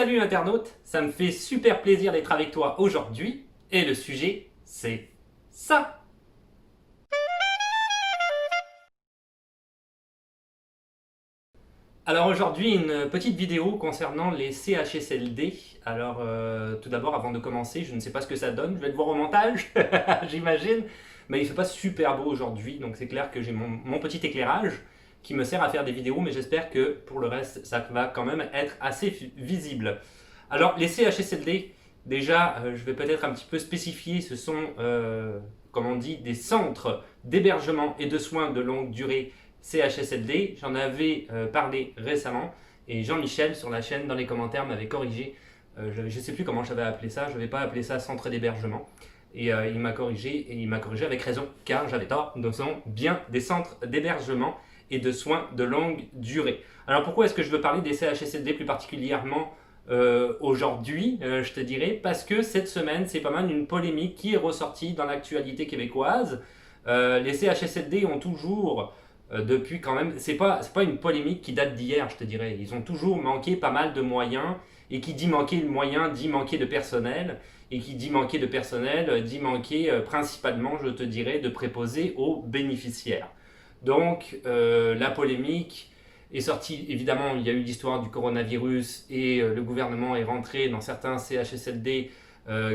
Salut internaute, ça me fait super plaisir d'être avec toi aujourd'hui et le sujet c'est ça. Alors aujourd'hui une petite vidéo concernant les CHSLD. Alors tout d'abord avant de commencer, je ne sais pas ce que ça donne, je vais le voir au montage j'imagine, mais il fait pas super beau aujourd'hui donc c'est clair que j'ai mon petit éclairage qui me sert à faire des vidéos mais j'espère que pour le reste ça va quand même être assez visible. Alors, les CHSLD, déjà, je vais peut-être un petit peu spécifier, ce sont, comme on dit, des centres d'hébergement et de soins de longue durée CHSLD. J'en avais parlé récemment et Jean-Michel sur la chaîne dans les commentaires m'avait corrigé. Je ne sais plus comment j'avais appelé ça, je n'avais pas appelé ça centre d'hébergement. Et il m'a corrigé avec raison, car j'avais tort. Ce sont bien des centres d'hébergement et de soins de longue durée. Alors pourquoi est-ce que je veux parler des CHSLD plus particulièrement aujourd'hui, je te dirais, parce que cette semaine, c'est pas mal une polémique qui est ressortie dans l'actualité québécoise. Les CHSLD ont toujours, depuis quand même, c'est pas une polémique qui date d'hier, je te dirais. Ils ont toujours manqué pas mal de moyens, et qui dit manquer de moyens, dit manquer de personnel, et qui dit manquer de personnel, dit manquer principalement, je te dirais, de préposés aux bénéficiaires. Donc, la polémique est sortie, évidemment, il y a eu l'histoire du coronavirus et le gouvernement est rentré dans certains CHSLD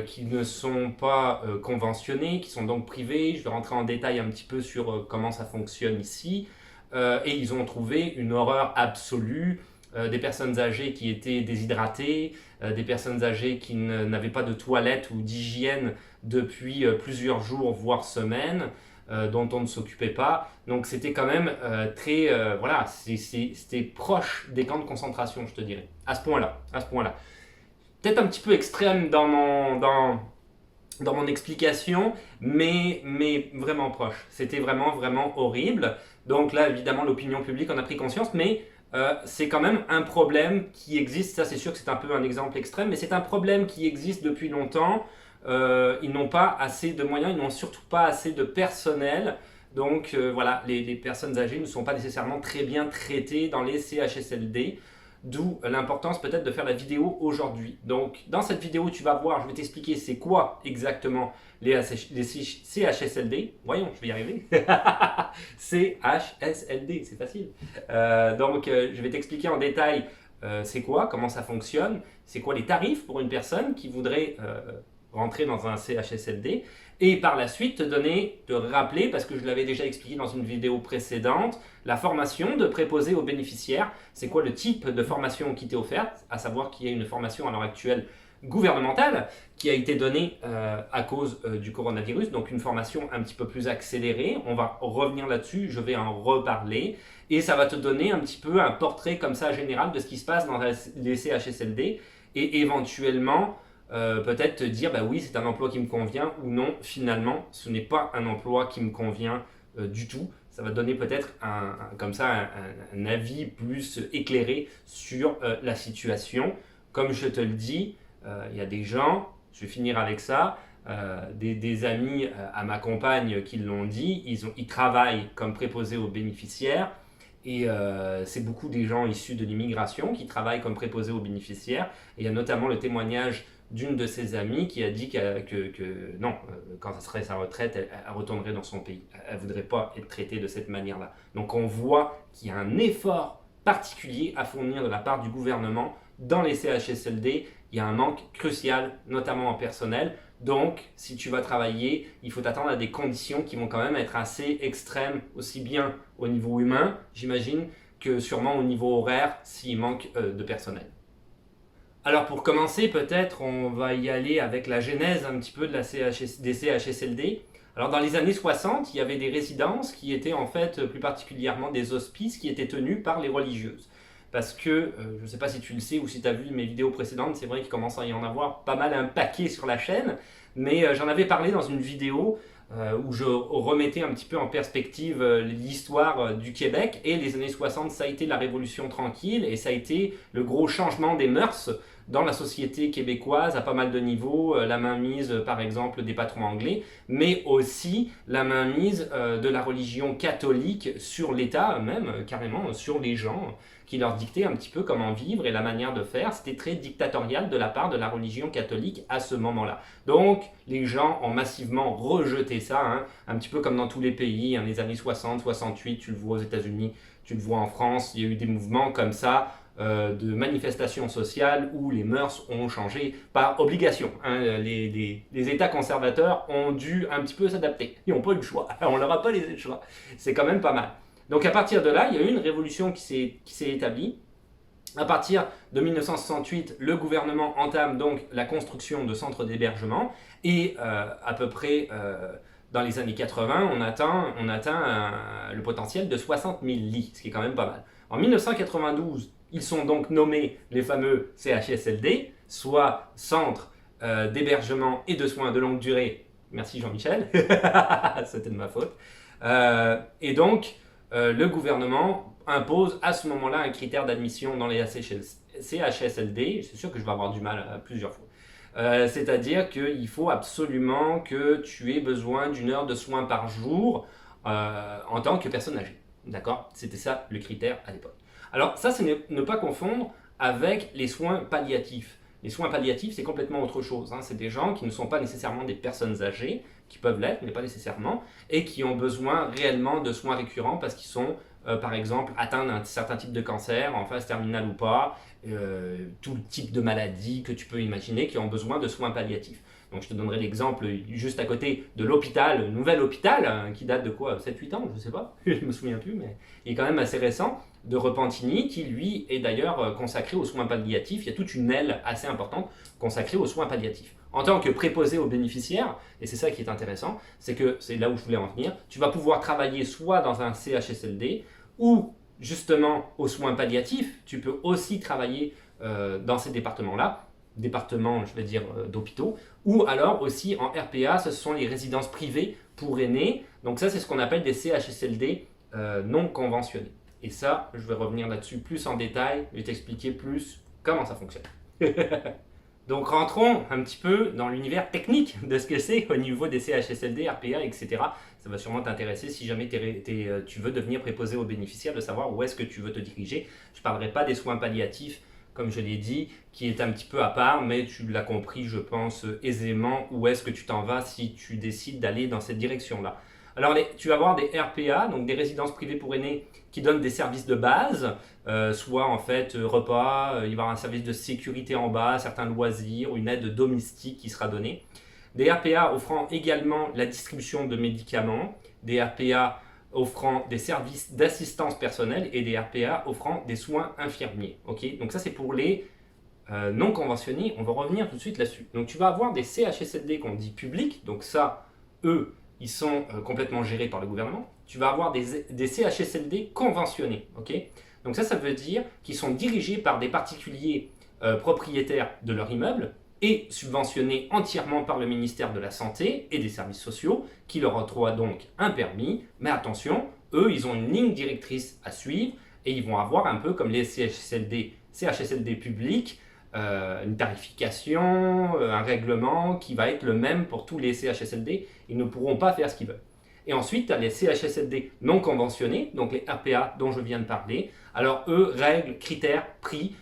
qui ne sont pas conventionnés, qui sont donc privés. Je vais rentrer en détail un petit peu sur comment ça fonctionne ici. Et ils ont trouvé une horreur absolue, des personnes âgées qui étaient déshydratées, des personnes âgées qui n'avaient pas de toilette ou d'hygiène depuis plusieurs jours, voire semaines. Dont on ne s'occupait pas. Donc c'était quand même très... voilà, c'était proche des camps de concentration, je te dirais. À ce point-là. Peut-être un petit peu extrême dans mon explication, mais vraiment proche. C'était vraiment horrible. Donc là, évidemment, l'opinion publique en a pris conscience, mais c'est quand même un problème qui existe. Ça, c'est sûr que c'est un peu un exemple extrême, mais c'est un problème qui existe depuis longtemps. Ils n'ont pas assez de moyens, ils n'ont surtout pas assez de personnel. Donc voilà, les personnes âgées ne sont pas nécessairement très bien traitées dans les CHSLD. D'où l'importance peut-être de faire la vidéo aujourd'hui. Donc dans cette vidéo, tu vas voir, je vais t'expliquer c'est quoi exactement les CHSLD. Voyons, je vais y arriver. CHSLD, c'est facile. Je vais t'expliquer en détail c'est quoi, comment ça fonctionne, c'est quoi les tarifs pour une personne qui voudrait rentrer dans un CHSLD et par la suite te rappeler, parce que je l'avais déjà expliqué dans une vidéo précédente, la formation de préposé aux bénéficiaires. C'est quoi le type de formation qui t'est offerte, à savoir qu'il y a une formation à l'heure actuelle gouvernementale qui a été donnée à cause du coronavirus, donc une formation un petit peu plus accélérée. On va revenir là-dessus, je vais en reparler et ça va te donner un petit peu un portrait comme ça général de ce qui se passe dans les CHSLD et éventuellement peut-être te dire bah oui c'est un emploi qui me convient ou non, finalement ce n'est pas un emploi qui me convient du tout. Ça va te donner peut-être un avis plus éclairé sur la situation. Comme je te le dis, il y a des gens, je vais finir avec ça, des amis à ma compagne qui l'ont dit, ils travaillent comme préposés aux bénéficiaires. Et c'est beaucoup des gens issus de l'immigration qui travaillent comme préposés aux bénéficiaires. Et il y a notamment le témoignage d'une de ses amies qui a dit que non, quand ça serait sa retraite, elle retournerait dans son pays. Elle ne voudrait pas être traitée de cette manière-là. Donc on voit qu'il y a un effort particulier à fournir de la part du gouvernement dans les CHSLD. Il y a un manque crucial, notamment en personnel. Donc, si tu vas travailler, il faut t'attendre à des conditions qui vont quand même être assez extrêmes, aussi bien au niveau humain, j'imagine, que sûrement au niveau horaire, s'il manque de personnel. Alors pour commencer, peut-être on va y aller avec la genèse un petit peu de des CHSLD. Alors dans les années 60, il y avait des résidences qui étaient en fait plus particulièrement des hospices qui étaient tenus par les religieuses. Parce que, je ne sais pas si tu le sais ou si tu as vu mes vidéos précédentes, c'est vrai qu'il commence à y en avoir pas mal un paquet sur la chaîne, mais j'en avais parlé dans une vidéo où je remettais un petit peu en perspective l'histoire du Québec. Et les années 60, ça a été la Révolution tranquille et ça a été le gros changement des mœurs dans la société québécoise à pas mal de niveaux, la mainmise par exemple des patrons anglais, mais aussi la mainmise de la religion catholique sur l'État, même carrément sur les gens, qui leur dictait un petit peu comment vivre et la manière de faire. C'était très dictatorial de la part de la religion catholique à ce moment-là. Donc les gens ont massivement rejeté ça, hein, un petit peu comme dans tous les pays, hein, les années 60, 68, tu le vois aux États-Unis, tu le vois en France, il y a eu des mouvements comme ça, de manifestations sociales où les mœurs ont changé par obligation. Hein. Les États conservateurs ont dû un petit peu s'adapter. Ils n'ont pas eu le choix. On leur a pas laissé le choix. C'est quand même pas mal. Donc à partir de là, il y a eu une révolution qui s'est établie. À partir de 1968, le gouvernement entame donc la construction de centres d'hébergement et à peu près dans les années 80, on atteint le potentiel de 60 000 lits, ce qui est quand même pas mal. En 1992, ils sont donc nommés les fameux CHSLD, soit Centres d'hébergement et de soins de longue durée. Merci Jean-Michel, c'était de ma faute. Et donc, le gouvernement impose à ce moment-là un critère d'admission dans les CHSLD. C'est sûr que je vais avoir du mal plusieurs fois. C'est-à-dire qu'il faut absolument que tu aies besoin d'une heure de soins par jour en tant que personne âgée. D'accord? C'était ça le critère à l'époque. Alors ça, c'est ne pas confondre avec les soins palliatifs. Les soins palliatifs, c'est complètement autre chose. Hein. C'est des gens qui ne sont pas nécessairement des personnes âgées, qui peuvent l'être, mais pas nécessairement, et qui ont besoin réellement de soins récurrents parce qu'ils sont, par exemple, atteints d'un certain type de cancer, en phase terminale ou pas, tout type de maladie que tu peux imaginer, qui ont besoin de soins palliatifs. Donc je te donnerai l'exemple juste à côté de l'hôpital, le nouvel hôpital, hein, qui date de quoi, 7-8 ans, je ne sais pas, je me souviens plus, mais il est quand même assez récent, de Repentigny, qui lui est d'ailleurs consacré aux soins palliatifs. Il y a toute une aile assez importante consacrée aux soins palliatifs. En tant que préposé aux bénéficiaires, et c'est ça qui est intéressant, c'est que c'est là où je voulais en venir, tu vas pouvoir travailler soit dans un CHSLD ou justement aux soins palliatifs. Tu peux aussi travailler dans ces départements-là, départements, je vais dire, d'hôpitaux, ou alors aussi en RPA, ce sont les résidences privées pour aînés. Donc ça, c'est ce qu'on appelle des CHSLD non conventionnés. Et ça, je vais revenir là-dessus plus en détail, je vais t'expliquer plus comment ça fonctionne. Donc rentrons un petit peu dans l'univers technique de ce que c'est au niveau des CHSLD, RPA, etc. Ça va sûrement t'intéresser si jamais tu veux devenir préposé aux bénéficiaires, de savoir où est-ce que tu veux te diriger. Je ne parlerai pas des soins palliatifs, comme je l'ai dit, qui est un petit peu à part, mais tu l'as compris, je pense, aisément, où est-ce que tu t'en vas si tu décides d'aller dans cette direction-là. Alors, tu vas avoir des RPA, donc des résidences privées pour aînés, qui donnent des services de base, soit en fait repas, il va y avoir un service de sécurité en bas, certains loisirs, une aide domestique qui sera donnée. Des RPA offrant également la distribution de médicaments, des RPA offrant des services d'assistance personnelle et des RPA offrant des soins infirmiers. Okay, donc ça, c'est pour les non conventionnés. On va revenir tout de suite là-dessus. Donc tu vas avoir des CHSLD qu'on dit publics, donc ça, eux, ils sont complètement gérés par le gouvernement. Tu vas avoir des CHSLD conventionnés. Okay, donc ça veut dire qu'ils sont dirigés par des particuliers propriétaires de leur immeuble et subventionnés entièrement par le ministère de la Santé et des Services sociaux, qui leur octroie donc un permis. Mais attention, eux, ils ont une ligne directrice à suivre et ils vont avoir un peu comme les CHSLD publics, une tarification, un règlement qui va être le même pour tous les CHSLD. Ils ne pourront pas faire ce qu'ils veulent. Et ensuite, tu as les CHSLD non conventionnés, donc les RPA dont je viens de parler. Alors eux, règles, critères, prix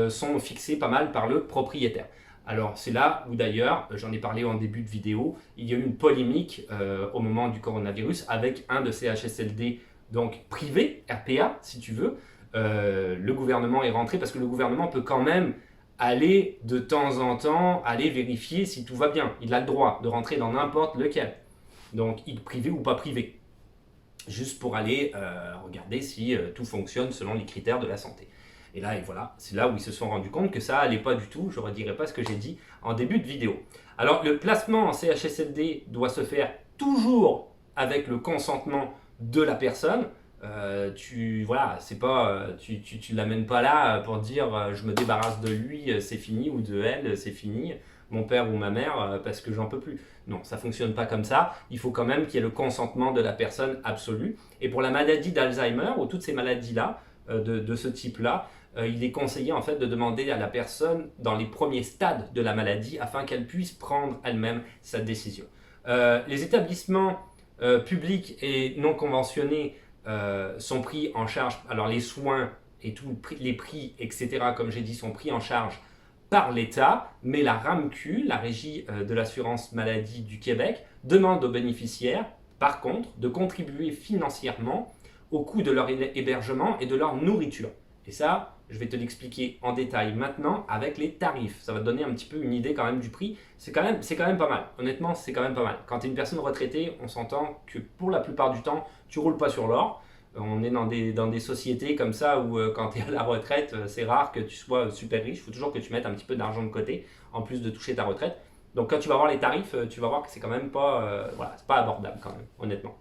sont fixés pas mal par le propriétaire. Alors c'est là où d'ailleurs, j'en ai parlé en début de vidéo, il y a eu une polémique au moment du coronavirus avec un de ces CHSLD donc privé, RPA si tu veux. Le gouvernement est rentré parce que le gouvernement peut quand même aller de temps en temps, aller vérifier si tout va bien. Il a le droit de rentrer dans n'importe lequel. Donc privé ou pas privé. Juste pour aller regarder si tout fonctionne selon les critères de la santé. Et là, et voilà, c'est là où ils se sont rendus compte que ça allait pas du tout. Je ne redirai pas ce que j'ai dit en début de vidéo. Alors, le placement en CHSLD doit se faire toujours avec le consentement de la personne. Voilà, c'est pas, tu l'amènes pas là pour dire je me débarrasse de lui, c'est fini, ou de elle, c'est fini, mon père ou ma mère, parce que j'en peux plus. Non, ça fonctionne pas comme ça. Il faut quand même qu'il y ait le consentement de la personne absolu. Et pour la maladie d'Alzheimer, ou toutes ces maladies-là, de ce type-là, il est conseillé en fait de demander à la personne dans les premiers stades de la maladie afin qu'elle puisse prendre elle-même sa décision. Les établissements publics et non conventionnés sont pris en charge, alors les soins et tous les prix, etc., comme j'ai dit, sont pris en charge par l'État, mais la RAMQ, la Régie de l'assurance maladie du Québec, demande aux bénéficiaires, par contre, de contribuer financièrement au coût de leur hébergement et de leur nourriture. Et ça, je vais te l'expliquer en détail maintenant avec les tarifs. Ça va te donner un petit peu une idée quand même du prix. C'est quand même pas mal. Honnêtement, c'est quand même pas mal. Quand tu es une personne retraitée, on s'entend que pour la plupart du temps, tu roules pas sur l'or. On est dans des sociétés comme ça où quand tu es à la retraite, c'est rare que tu sois super riche. Il faut toujours que tu mettes un petit peu d'argent de côté en plus de toucher ta retraite. Donc quand tu vas voir les tarifs, tu vas voir que c'est quand même pas, voilà, c'est pas abordable quand même, honnêtement.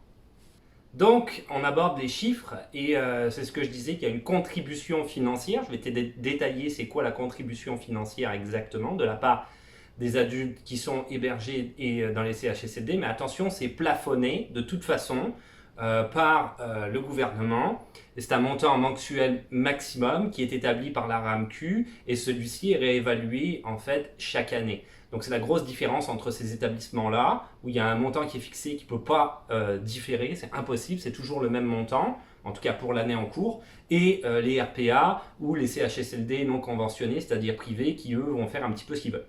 Donc, on aborde les chiffres et c'est ce que je disais qu'il y a une contribution financière. Je vais te détailler c'est quoi la contribution financière exactement de la part des adultes qui sont hébergés et dans les CHSLD. Mais attention, c'est plafonné de toute façon par le gouvernement. C'est un montant mensuel maximum qui est établi par la RAMQ et celui-ci est réévalué en fait chaque année. Donc c'est la grosse différence entre ces établissements-là, où il y a un montant qui est fixé, qui ne peut pas différer, c'est impossible, c'est toujours le même montant, en tout cas pour l'année en cours, et les RPA ou les CHSLD non conventionnés, c'est-à-dire privés, qui eux vont faire un petit peu ce qu'ils veulent.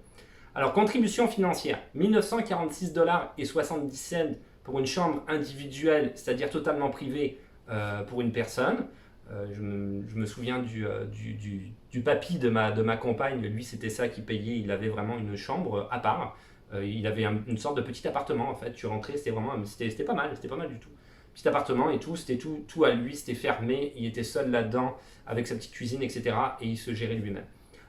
Alors contribution financière, 1946,70 $ pour une chambre individuelle, c'est-à-dire totalement privée pour une personne. Je me souviens du papy de ma compagne, lui c'était ça qu'il payait, il avait vraiment une chambre à part. Il avait une sorte de petit appartement en fait, tu rentrais, c'était pas mal du tout. Petit appartement et tout, c'était tout à lui, c'était fermé, il était seul là-dedans avec sa petite cuisine, etc. Et il se gérait lui-même.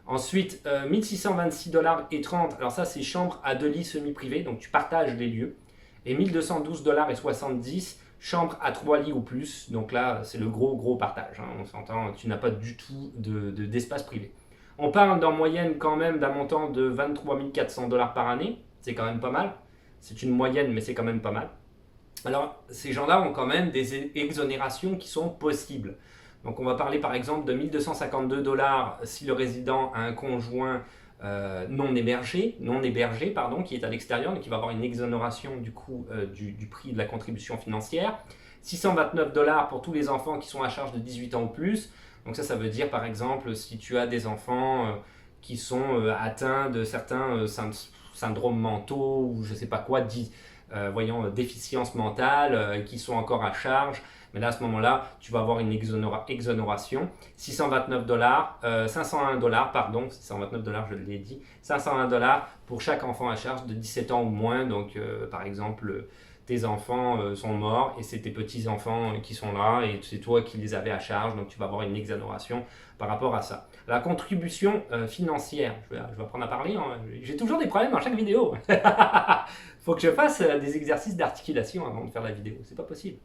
Ensuite, 1626,30 $, alors ça c'est chambre à 2 lits semi-privés, donc tu partages les lieux. Et 1212,70 $, chambre à 3 lits ou plus, donc là c'est le gros partage, hein, on s'entend, tu n'as pas du tout d'espace privé. On parle en moyenne quand même d'un montant de 23 400 $ par année, c'est quand même pas mal, c'est une moyenne mais c'est quand même pas mal. Alors ces gens-là ont quand même des exonérations qui sont possibles. Donc on va parler par exemple de 1252 $ si le résident a un conjoint non hébergé, qui est à l'extérieur, donc il va avoir une exonération du coût du prix de la contribution financière. 629 $ pour tous les enfants qui sont à charge de 18 ans ou plus. Donc ça veut dire par exemple si tu as des enfants qui sont atteints de certains syndromes mentaux ou je ne sais pas quoi, déficience mentale, qui sont encore à charge. Mais là, à ce moment-là, tu vas avoir une exonération. 629 $, 501 $, pardon, 629 $, je l'ai dit, 501 $ pour chaque enfant à charge de 17 ans ou moins. Donc, par exemple, tes enfants sont morts et c'est tes petits-enfants qui sont là et c'est toi qui les avais à charge. Donc, tu vas avoir une exonération par rapport à ça. La contribution financière, je vais apprendre à parler. Hein. J'ai toujours des problèmes dans chaque vidéo. Faut que je fasse des exercices d'articulation avant de faire la vidéo. C'est pas possible.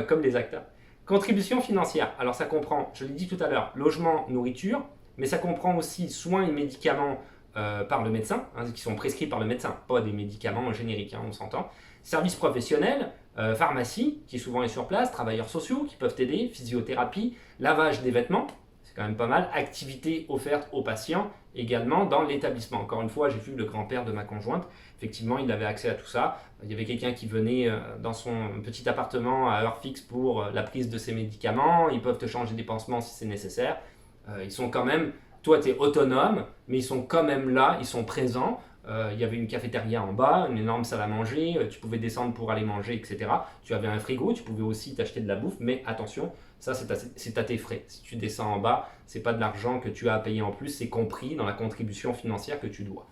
Comme les acteurs. Contribution financière. Alors ça comprend, je l'ai dit tout à l'heure, logement, nourriture, mais ça comprend aussi soins et médicaments par le médecin, hein, qui sont prescrits par le médecin, pas des médicaments génériques, hein, on s'entend. Services professionnels, pharmacie, qui souvent est sur place, travailleurs sociaux qui peuvent t'aider, physiothérapie, lavage des vêtements, c'est quand même pas mal, activités offertes aux patients également dans l'établissement. Encore une fois, j'ai vu le grand-père de ma conjointe, effectivement, il avait accès à tout ça. Il y avait quelqu'un qui venait dans son petit appartement à heure fixe pour la prise de ses médicaments, ils peuvent te changer des pansements si c'est nécessaire. Ils sont quand même, toi tu es autonome, mais ils sont quand même là, ils sont présents. Il y avait une cafétéria en bas, une énorme salle à manger, tu pouvais descendre pour aller manger, etc. Tu avais un frigo, tu pouvais aussi t'acheter de la bouffe, mais attention, ça c'est à tes frais. Si tu descends en bas, c'est pas de l'argent que tu as à payer en plus, c'est compris dans la contribution financière que tu dois.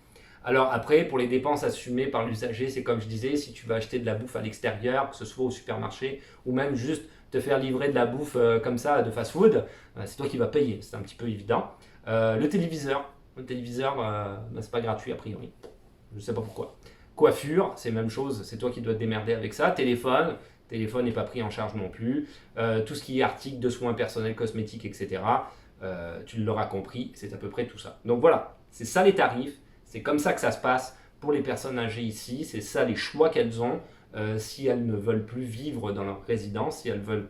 Alors après, pour les dépenses assumées par l'usager, c'est comme je disais, si tu vas acheter de la bouffe à l'extérieur, que ce soit au supermarché, ou même juste te faire livrer de la bouffe comme ça de fast-food, c'est toi qui vas payer, c'est un petit peu évident. Le téléviseur, c'est pas gratuit a priori, je sais pas pourquoi. Coiffure, c'est même chose, c'est toi qui dois te démerder avec ça. Téléphone n'est pas pris en charge non plus. Tout ce qui est articles de soins personnels, cosmétiques, etc. Tu l'auras compris, c'est à peu près tout ça. Donc voilà, c'est ça les tarifs. C'est comme ça que ça se passe pour les personnes âgées ici, c'est ça les choix qu'elles ont si elles ne veulent plus vivre dans leur résidence, si elles veulent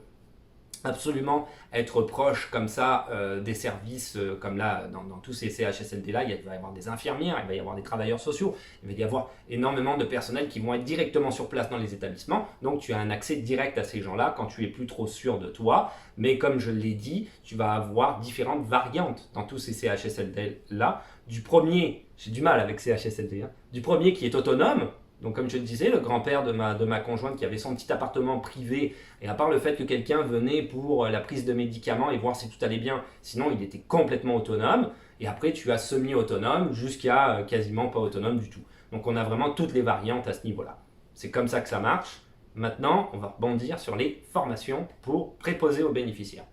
absolument être proche comme ça des services, comme là, dans tous ces CHSLD-là, il va y avoir des infirmières, il va y avoir des travailleurs sociaux, il va y avoir énormément de personnel qui vont être directement sur place dans les établissements. Donc tu as un accès direct à ces gens-là quand tu es plus trop sûr de toi. Mais comme je l'ai dit, tu vas avoir différentes variantes dans tous ces CHSLD-là. Du premier, j'ai du mal avec CHSLD, hein, du premier qui est autonome. Donc comme je te disais, le grand-père de ma conjointe qui avait son petit appartement privé, et à part le fait que quelqu'un venait pour la prise de médicaments et voir si tout allait bien, sinon il était complètement autonome. Et après tu as semi-autonome jusqu'à quasiment pas autonome du tout. Donc on a vraiment toutes les variantes à ce niveau-là. C'est comme ça que ça marche. Maintenant, on va rebondir sur les formations pour préposer aux bénéficiaires.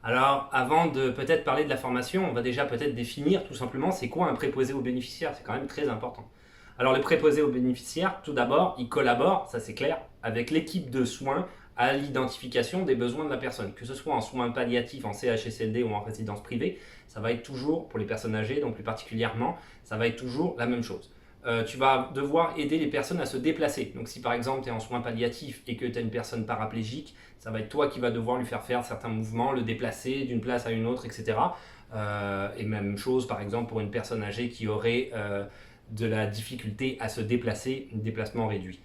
Alors, avant de peut-être parler de la formation, on va déjà peut-être définir tout simplement c'est quoi un préposé aux bénéficiaires. C'est quand même très important. Alors, le préposé aux bénéficiaires, tout d'abord, il collabore, ça c'est clair, avec l'équipe de soins à l'identification des besoins de la personne. Que ce soit en soins palliatifs, en CHSLD ou en résidence privée, ça va être toujours, pour les personnes âgées, donc plus particulièrement, ça va être toujours la même chose. Tu vas devoir aider les personnes à se déplacer. Donc si par exemple tu es en soins palliatifs et que tu as une personne paraplégique, ça va être toi qui vas devoir lui faire faire certains mouvements, le déplacer d'une place à une autre, etc. Et même chose par exemple pour une personne âgée qui aurait de la difficulté à se déplacer, un déplacement réduit.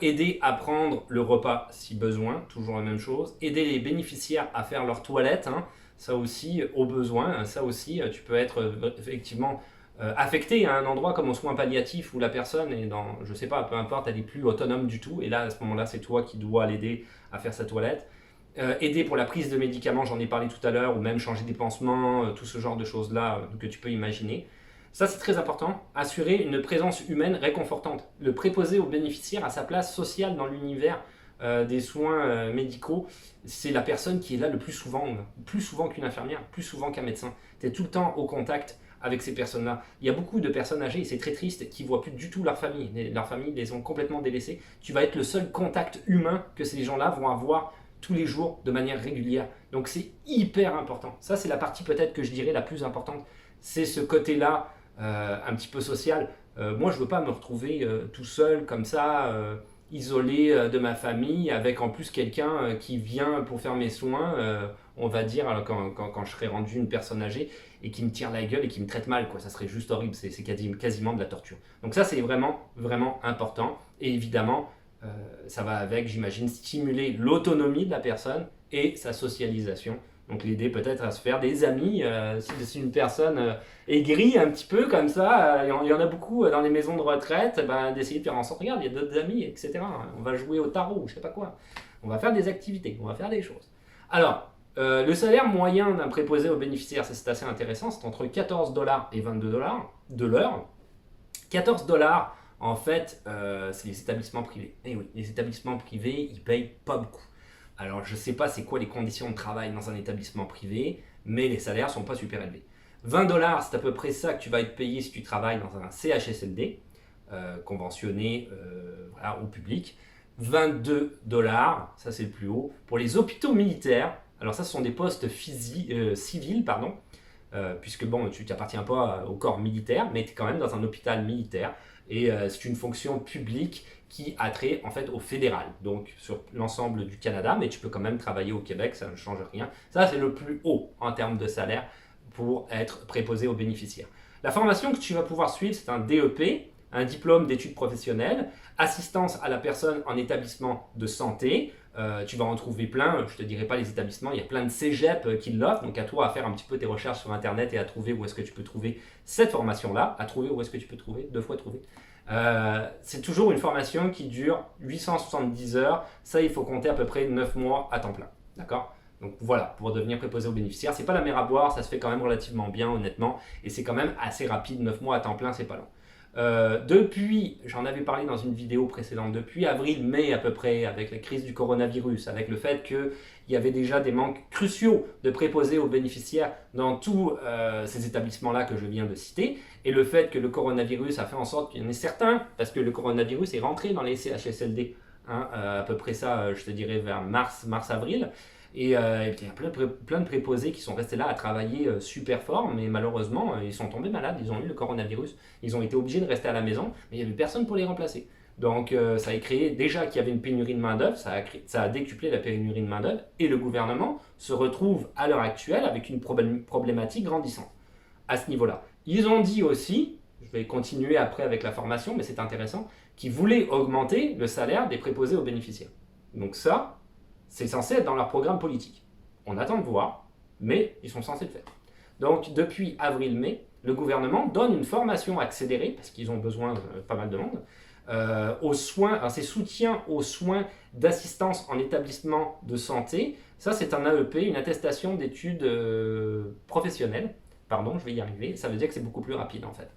Aider à prendre le repas si besoin, toujours la même chose. Aider les bénéficiaires à faire leur toilette, hein, ça aussi au besoin, ça aussi tu peux être effectivement affecté à un endroit comme aux soins palliatifs où la personne est dans, je sais pas, peu importe, elle est plus autonome du tout, et là à ce moment-là c'est toi qui dois l'aider à faire sa toilette. Aider pour la prise de médicaments, j'en ai parlé tout à l'heure, ou même changer des pansements, tout ce genre de choses-là que tu peux imaginer. Ça c'est très important, assurer une présence humaine réconfortante. Le préposer aux bénéficiaires à sa place sociale dans l'univers des soins médicaux, c'est la personne qui est là le plus souvent qu'une infirmière, plus souvent qu'un médecin. Tu es tout le temps au contact avec ces personnes-là. Il y a beaucoup de personnes âgées, et c'est très triste, qui ne voient plus du tout leur famille. Leur famille les ont complètement délaissées. Tu vas être le seul contact humain que ces gens-là vont avoir tous les jours de manière régulière. Donc c'est hyper important. Ça, c'est la partie peut-être que je dirais la plus importante. C'est ce côté-là, un petit peu social. Moi, je ne veux pas me retrouver tout seul comme ça, isolé de ma famille, avec en plus quelqu'un qui vient pour faire mes soins, on va dire, alors quand je serai rendu une personne âgée, et qui me tire la gueule et qui me traite mal, quoi. Ça serait juste horrible, c'est quasiment de la torture. Donc ça, c'est vraiment, vraiment important. Et évidemment, ça va avec, j'imagine, stimuler l'autonomie de la personne et sa socialisation. Donc l'aider peut-être à se faire des amis, si une personne aigrie un petit peu comme ça, il y en a beaucoup dans les maisons de retraite, d'essayer de faire en sorte, regarde, il y a d'autres amis, etc. On va jouer au tarot, je sais pas quoi. On va faire des activités, on va faire des choses. Alors, le salaire moyen d'un préposé aux bénéficiaires, c'est assez intéressant, c'est entre 14 $ et 22 $ de l'heure. 14 $, en fait, c'est les établissements privés. Et oui, les établissements privés, ils payent pas beaucoup. Alors, je ne sais pas c'est quoi les conditions de travail dans un établissement privé, mais les salaires ne sont pas super élevés. 20 $, c'est à peu près ça que tu vas être payé si tu travailles dans un CHSLD, conventionné voilà, au public. 22 $, ça c'est le plus haut. Pour les hôpitaux militaires, alors ça ce sont des postes civils, pardon, puisque bon, tu n'appartiens pas au corps militaire, mais tu es quand même dans un hôpital militaire, et c'est une fonction publique qui a trait en fait au fédéral, donc sur l'ensemble du Canada, mais tu peux quand même travailler au Québec, ça ne change rien. Ça c'est le plus haut en termes de salaire pour être préposé aux bénéficiaires. La formation que tu vas pouvoir suivre, c'est un DEP, un diplôme d'études professionnelles, assistance à la personne en établissement de santé. Tu vas en trouver plein, je ne te dirai pas les établissements, il y a plein de cégep qui l'offrent, donc à toi à faire un petit peu tes recherches sur internet et à trouver où est-ce que tu peux trouver cette formation-là, à trouver où est-ce que tu peux trouver, 2 fois trouver. C'est toujours une formation qui dure 870 heures, ça il faut compter à peu près 9 mois à temps plein, d'accord? Donc voilà, pour devenir préposé aux bénéficiaires, c'est pas la mer à boire, ça se fait quand même relativement bien honnêtement, et c'est quand même assez rapide, 9 mois à temps plein, c'est pas long. Depuis, j'en avais parlé dans une vidéo précédente, depuis avril-mai à peu près, avec la crise du coronavirus, avec le fait qu'il y avait déjà des manques cruciaux de préposés aux bénéficiaires dans tous ces établissements-là que je viens de citer, et le fait que le coronavirus a fait en sorte qu'il y en ait certains, parce que le coronavirus est rentré dans les CHSLD, hein, à peu près ça, je te dirais vers mars-avril, et puis il y a plein de préposés qui sont restés là à travailler super fort, mais malheureusement, ils sont tombés malades, ils ont eu le coronavirus, ils ont été obligés de rester à la maison, mais il n'y avait personne pour les remplacer. Donc ça a créé, déjà qu'il y avait une pénurie de main-d'œuvre, ça a décuplé la pénurie de main-d'œuvre, et le gouvernement se retrouve à l'heure actuelle avec une problématique grandissante à ce niveau-là. Ils ont dit aussi, je vais continuer après avec la formation, mais c'est intéressant, qu'ils voulaient augmenter le salaire des préposés aux bénéficiaires. Donc ça, c'est censé être dans leur programme politique. On attend de voir, mais ils sont censés le faire. Donc depuis avril-mai, le gouvernement donne une formation accélérée, parce qu'ils ont besoin de pas mal de monde, aux soins, ces soutiens aux soins d'assistance en établissement de santé. Ça, c'est un AEP, une attestation d'études professionnelles. Pardon, je vais y arriver. Ça veut dire que c'est beaucoup plus rapide en fait.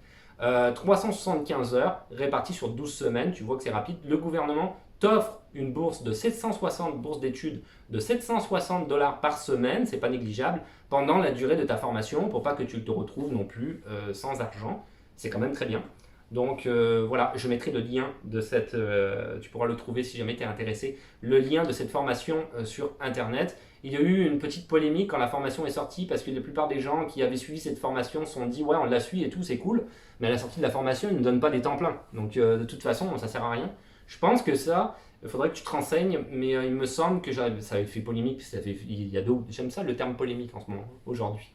375 heures réparties sur 12 semaines, tu vois que c'est rapide. Le gouvernement t'offre une bourse de 760, bourse d'études de 760 dollars par semaine, c'est pas négligeable, pendant la durée de ta formation pour pas que tu te retrouves non plus sans argent. C'est quand même très bien. Donc voilà, je mettrai le lien de cette, tu pourras le trouver si jamais tu es intéressé, le lien de cette formation sur internet. Il y a eu une petite polémique quand la formation est sortie parce que la plupart des gens qui avaient suivi cette formation se sont dit ouais on la suit et tout c'est cool, mais à la sortie de la formation ils ne donnent pas des temps pleins. Donc de toute façon ça sert à rien. Je pense que ça, il faudrait que tu te renseignes, mais il me semble que ça avait fait polémique, j'aime ça le terme polémique en ce moment, aujourd'hui.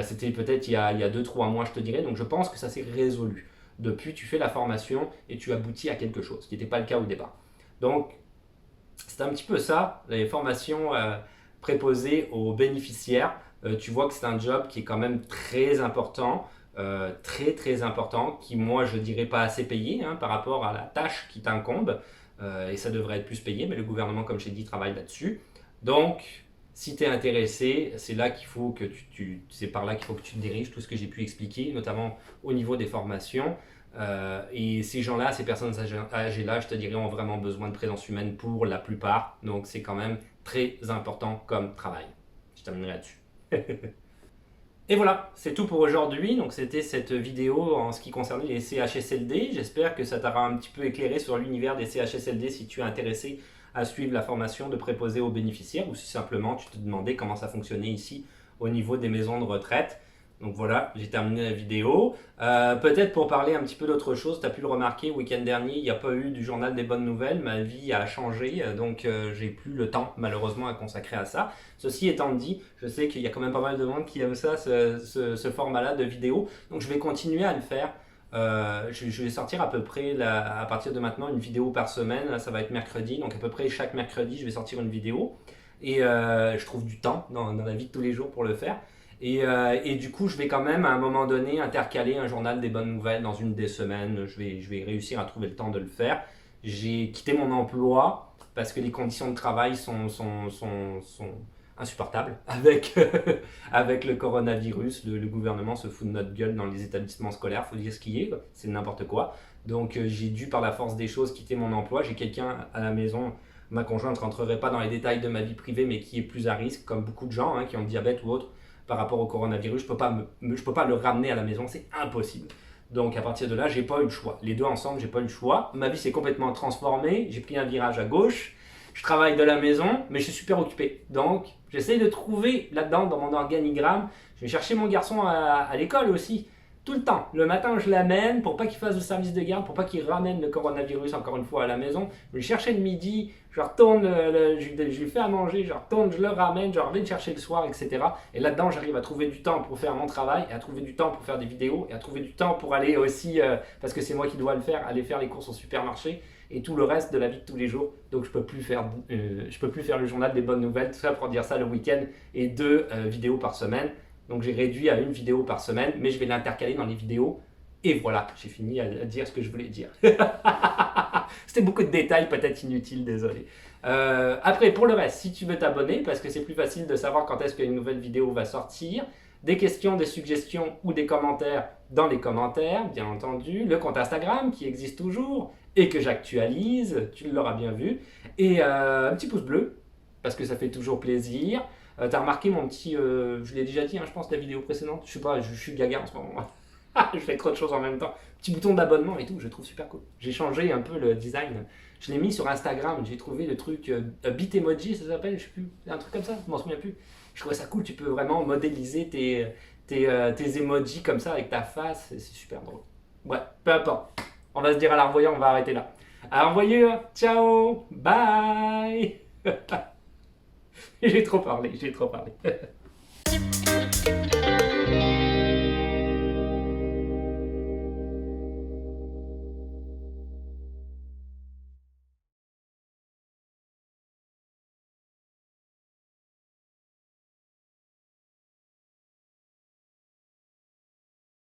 C'était peut-être il y a 2-3 mois je te dirais, donc je pense que ça s'est résolu. Depuis, tu fais la formation et tu aboutis à quelque chose, ce qui n'était pas le cas au départ. Donc, c'est un petit peu ça, les formations préposées aux bénéficiaires. Tu vois que c'est un job qui est quand même très important, très très important, qui moi je dirais pas assez payé par rapport à la tâche qui t'incombe, et ça devrait être plus payé, mais le gouvernement, comme je t'ai dit, travaille là-dessus. Donc, si tu es intéressé, c'est là qu'il faut que c'est par là qu'il faut que tu te diriges, tout ce que j'ai pu expliquer, notamment au niveau des formations. Et ces gens-là, ces personnes âgées-là, je te dirais, ont vraiment besoin de présence humaine pour la plupart. Donc c'est quand même très important comme travail. Je terminerai là-dessus. Et voilà, c'est tout pour aujourd'hui. Donc c'était cette vidéo en ce qui concernait les CHSLD. J'espère que ça t'aura un petit peu éclairé sur l'univers des CHSLD si tu es intéressé à suivre la formation de préposé aux bénéficiaires ou si simplement tu te demandais comment ça fonctionnait ici au niveau des maisons de retraite. Donc voilà, j'ai terminé la vidéo. Peut-être pour parler un petit peu d'autre chose, tu as pu le remarquer, le week-end dernier, il n'y a pas eu du journal des bonnes nouvelles. Ma vie a changé, donc j'ai plus le temps malheureusement à consacrer à ça. Ceci étant dit, je sais qu'il y a quand même pas mal de monde qui aime ça, ce format-là de vidéo. Donc je vais continuer à le faire. Je vais sortir à peu près, à partir de maintenant, une vidéo par semaine. Là, ça va être mercredi, donc à peu près chaque mercredi, je vais sortir une vidéo. Et je trouve du temps dans la vie de tous les jours pour le faire. Et du coup, je vais quand même à un moment donné intercaler un journal des bonnes nouvelles dans une des semaines. Je vais réussir à trouver le temps de le faire. J'ai quitté mon emploi parce que les conditions de travail sont insupportables avec, avec le coronavirus. Le gouvernement se fout de notre gueule dans les établissements scolaires, faut dire ce qui est, c'est n'importe quoi. Donc j'ai dû par la force des choses quitter mon emploi. J'ai quelqu'un à la maison, ma conjointe ne rentrerait pas dans les détails de ma vie privée, mais qui est plus à risque, comme beaucoup de gens qui ont le diabète ou autre. Par rapport au coronavirus, je ne peux pas le ramener à la maison, c'est impossible. Donc à partir de là, j'ai pas eu le choix. Les deux ensemble, j'ai pas eu le choix. Ma vie s'est complètement transformée, j'ai pris un virage à gauche. Je travaille de la maison, mais je suis super occupé. Donc j'essaie de trouver là-dedans, dans mon organigramme, je vais chercher mon garçon à l'école aussi. Tout le temps. Le matin, je l'amène pour pas qu'il fasse le service de garde, pour pas qu'il ramène le coronavirus encore une fois à la maison. Je vais le chercher le midi, je retourne, je lui fais à manger, je retourne, je le ramène, je reviens le chercher le soir, etc. Et là-dedans, j'arrive à trouver du temps pour faire mon travail, et à trouver du temps pour faire des vidéos, et à trouver du temps pour aller aussi, parce que c'est moi qui dois le faire, aller faire les courses au supermarché et tout le reste de la vie de tous les jours. Donc je peux plus faire le journal des bonnes nouvelles, tout ça pour dire ça le week-end, et 2 vidéos par semaine. Donc j'ai réduit à 1 vidéo par semaine, mais je vais l'intercaler dans les vidéos. Et voilà, j'ai fini à dire ce que je voulais dire. C'était beaucoup de détails, peut-être inutiles, désolé. Après, pour le reste, si tu veux t'abonner, parce que c'est plus facile de savoir quand est-ce qu'une nouvelle vidéo va sortir, des questions, des suggestions ou des commentaires dans les commentaires, bien entendu. Le compte Instagram qui existe toujours et que j'actualise, tu l'auras bien vu. Et un petit pouce bleu, parce que ça fait toujours plaisir. T'as remarqué mon petit, je l'ai déjà dit, je pense, la vidéo précédente, je sais pas, je suis gaga en ce moment. Je fais trop de choses en même temps. Petit bouton d'abonnement et tout, je trouve super cool. J'ai changé un peu le design. Je l'ai mis sur Instagram, j'ai trouvé le truc Bitmoji, ça s'appelle, je sais plus, un truc comme ça, je m'en souviens plus. Je trouvais ça cool, tu peux vraiment modéliser tes emojis comme ça avec ta face, c'est super drôle. Ouais, peu importe. On va se dire à la revoyant, on va arrêter là. À envoyer, ciao, bye. J'ai trop parlé, j'ai trop parlé.